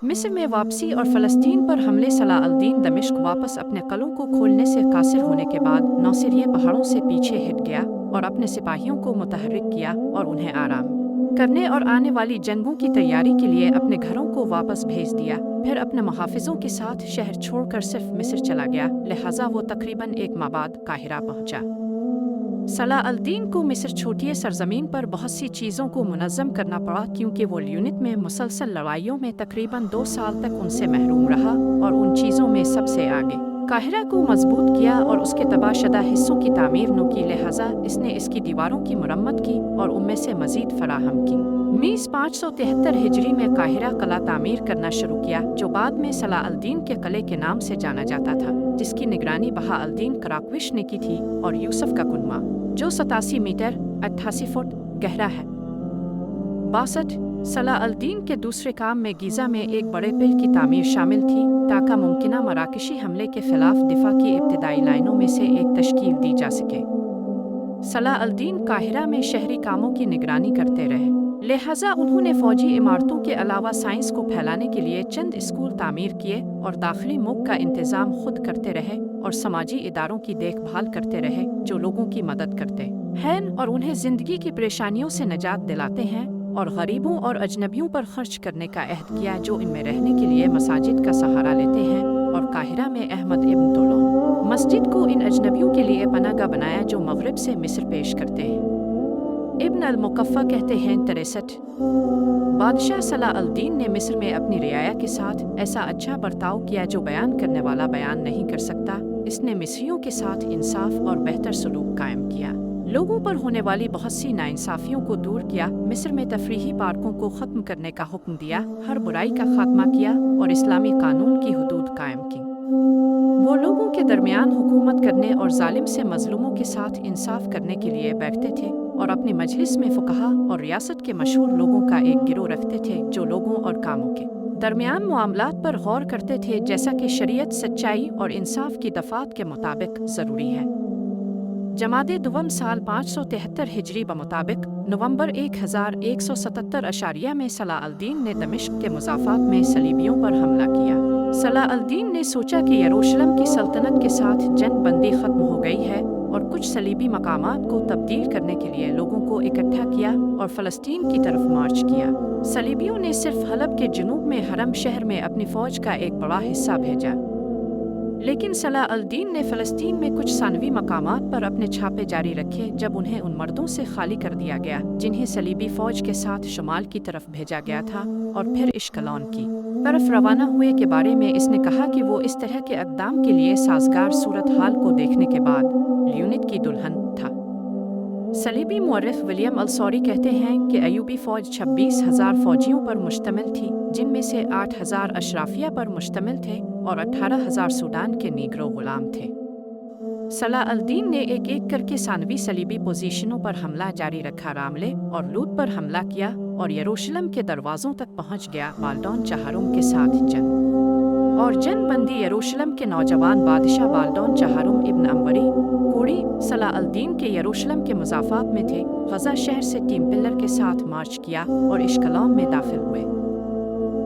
مصر میں واپسی اور فلسطین پر حملے صلاح الدین دمشق واپس اپنے قلعوں کو کھولنے سے قاصر ہونے کے بعد نوسیریہ پہاڑوں سے پیچھے ہٹ گیا اور اپنے سپاہیوں کو متحرک کیا اور انہیں آرام کرنے اور آنے والی جنگوں کی تیاری کے لیے اپنے گھروں کو واپس بھیج دیا۔ پھر اپنے محافظوں کے ساتھ شہر چھوڑ کر صرف مصر چلا گیا، لہٰذا وہ تقریباً ایک ماہ بعد قاہرہ پہنچا۔ صلاح الدین کو مصر چھوٹی سرزمین پر بہت سی چیزوں کو منظم کرنا پڑا کیونکہ وہ لیونٹ میں مسلسل لڑائیوں میں تقریباً 2 سال تک ان سے محروم رہا اور ان چیزوں میں سب سے آگے قاہرہ کو مضبوط کیا اور اس کے تباہ شدہ حصوں کی تعمیر نو کی، لہٰذا اس نے اس کی دیواروں کی مرمت کی اور ان میں سے مزید فراہم کی۔ 573 ہجری میں قاہرہ قلعہ تعمیر کرنا شروع کیا جو بعد میں صلاح الدین کے قلعے کے نام سے جانا جاتا تھا، جس کی نگرانی بہاء الدین قراقوش نے کی تھی، اور یوسف کا کنواں جو 87 میٹر 88 فٹ گہرا ہے۔ 62 صلاح الدین کے دوسرے کام میں گیزا میں ایک بڑے پل کی تعمیر شامل تھی تاکہ ممکنہ مراکشی حملے کے خلاف دفاع کی ابتدائی لائنوں میں سے ایک تشکیل دی جا سکے۔ صلاح الدین قاہرہ میں شہری کاموں کی نگرانی کرتے رہے، لہٰذا انہوں نے فوجی عمارتوں کے علاوہ سائنس کو پھیلانے کے لیے چند اسکول تعمیر کیے اور داخلی موگ کا انتظام خود کرتے رہے اور سماجی اداروں کی دیکھ بھال کرتے رہے جو لوگوں کی مدد کرتے ہیں اور انہیں زندگی کی پریشانیوں سے نجات دلاتے ہیں، اور غریبوں اور اجنبیوں پر خرچ کرنے کا عہد کیا جو ان میں رہنے کے لیے مساجد کا سہارا لیتے ہیں، اور قاہرہ میں احمد ابن طولون مسجد کو ان اجنبیوں کے لیے پناہ گاہ بنایا جو مغرب سے مصر پیش کرتے ہیں۔ ابن المقفع کہتے ہیں 63 بادشاہ صلاح الدین نے مصر میں اپنی رعایا کے ساتھ ایسا اچھا برتاؤ کیا جو بیان کرنے والا بیان نہیں کر سکتا۔ اس نے مصریوں کے ساتھ انصاف اور بہتر سلوک قائم کیا، لوگوں پر ہونے والی بہت سی ناانصافیوں کو دور کیا، مصر میں تفریحی پارکوں کو ختم کرنے کا حکم دیا، ہر برائی کا خاتمہ کیا اور اسلامی قانون کی حدود قائم کی۔ وہ لوگوں کے درمیان حکومت کرنے اور ظالم سے مظلوموں کے ساتھ انصاف کرنے کے لیے بیٹھتے تھے اور اپنی مجلس میں فقہا اور ریاست کے مشہور لوگوں کا ایک گروہ رکھتے تھے جو لوگوں اور کاموں کے درمیان معاملات پر غور کرتے تھے جیسا کہ شریعت سچائی اور انصاف کی دفعات کے مطابق ضروری ہے۔ جمادی دوم سال 573 ہجری بمطابق نومبر 1177 میں صلاح الدین نے دمشق کے مضافات میں صلیبیوں پر حملہ کیا۔ صلاح الدین نے سوچا کہ یروشلم کی سلطنت کے ساتھ جنگ بندی ختم ہو گئی ہے اور کچھ صلیبی مقامات کو تبدیل کرنے کے لیے لوگوں کو اکٹھا کیا اور فلسطین کی طرف مارچ کیا۔ صلیبیوں نے صرف حلب کے جنوب میں حرم شہر میں اپنی فوج کا ایک بڑا حصہ بھیجا، لیکن صلاح الدین نے فلسطین میں کچھ ثانوی مقامات پر اپنے چھاپے جاری رکھے جب انہیں ان مردوں سے خالی کر دیا گیا جنہیں صلیبی فوج کے ساتھ شمال کی طرف بھیجا گیا تھا، اور پھر اشکلون کی طرف روانہ ہوئے کے بارے میں اس نے کہا کہ وہ اس طرح کے اقدام کے لیے سازگار صورتحال کو دیکھنے کے بعد لیونٹ کی دلہن تھا۔ صلیبی مورخ ولیم السوری کہتے ہیں کہ ایوبی فوج 26,000 فوجیوں پر مشتمل تھی، جن میں سے 8,000 اشرافیہ پر مشتمل تھے اور 18,000 سوڈان کے نیگرو غلام تھے۔ صلاح الدین نے ایک ایک کر کے ثانوی صلیبی پوزیشنوں پر حملہ جاری رکھا، راملے اور لود پر حملہ کیا اور یروشلم کے دروازوں تک پہنچ گیا۔ بالڈون چہارم کے ساتھ جنگ اور جنگ بندی یروشلم کے نوجوان بادشاہ بالڈون چہارم ابن اموری کوڑی صلاح الدین کے یروشلم کے مضافات میں تھے، غزہ شہر سے ٹیم پلر کے ساتھ مارچ کیا اور اشکلون میں داخل ہوئے۔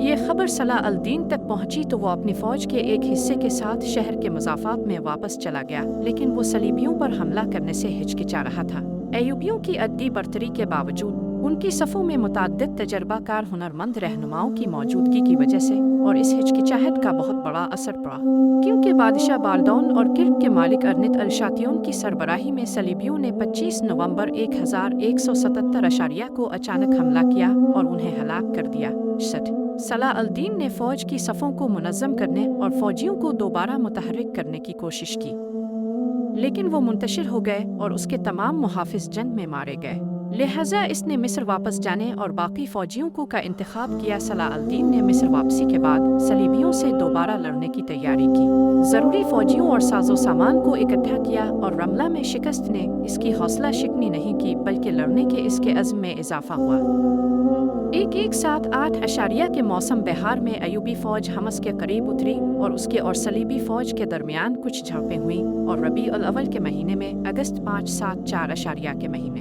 یہ خبر صلاح الدین تک پہنچی تو وہ اپنی فوج کے ایک حصے کے ساتھ شہر کے مضافات میں واپس چلا گیا، لیکن وہ صلیبیوں پر حملہ کرنے سے ہچکچا رہا تھا۔ ایوبیوں کی عددی برتری کے باوجود ان کی صفوں میں متعدد تجربہ کار ہنرمند رہنماؤں کی موجودگی کی وجہ سے اور اس ہچکچاہٹ کا بہت بڑا اثر پڑا، کیونکہ بادشاہ بالڈون اور کرک کے مالک ارنت الشاتیون کی سربراہی میں صلیبیوں نے 25 نومبر 1177 کو اچانک حملہ کیا اور انہیں ہلاک کر دیا۔ صلاح الدین نے فوج کی صفوں کو منظم کرنے اور فوجیوں کو دوبارہ متحرک کرنے کی کوشش کی، لیکن وہ منتشر ہو گئے اور اس کے تمام محافظ جنگ میں مارے گئے، لہٰذا اس نے مصر واپس جانے اور باقی فوجیوں کا انتخاب کیا۔ صلاح الدین نے مصر واپسی کے بعد صلیبیوں سے دوبارہ لڑنے کی تیاری کی، ضروری فوجیوں اور ساز و سامان کو اکٹھا کیا، اور رملہ میں شکست نے اس کی حوصلہ شکنی نہیں کی بلکہ لڑنے کے اس کے عزم میں اضافہ ہوا۔ 1178 کے موسم بہار میں ایوبی فوج حمص کے قریب اتری اور اس کے اور صلیبی فوج کے درمیان کچھ جھڑپیں ہوئیں، اور ربیع الاول کے مہینے میں اگست 574 کے مہینے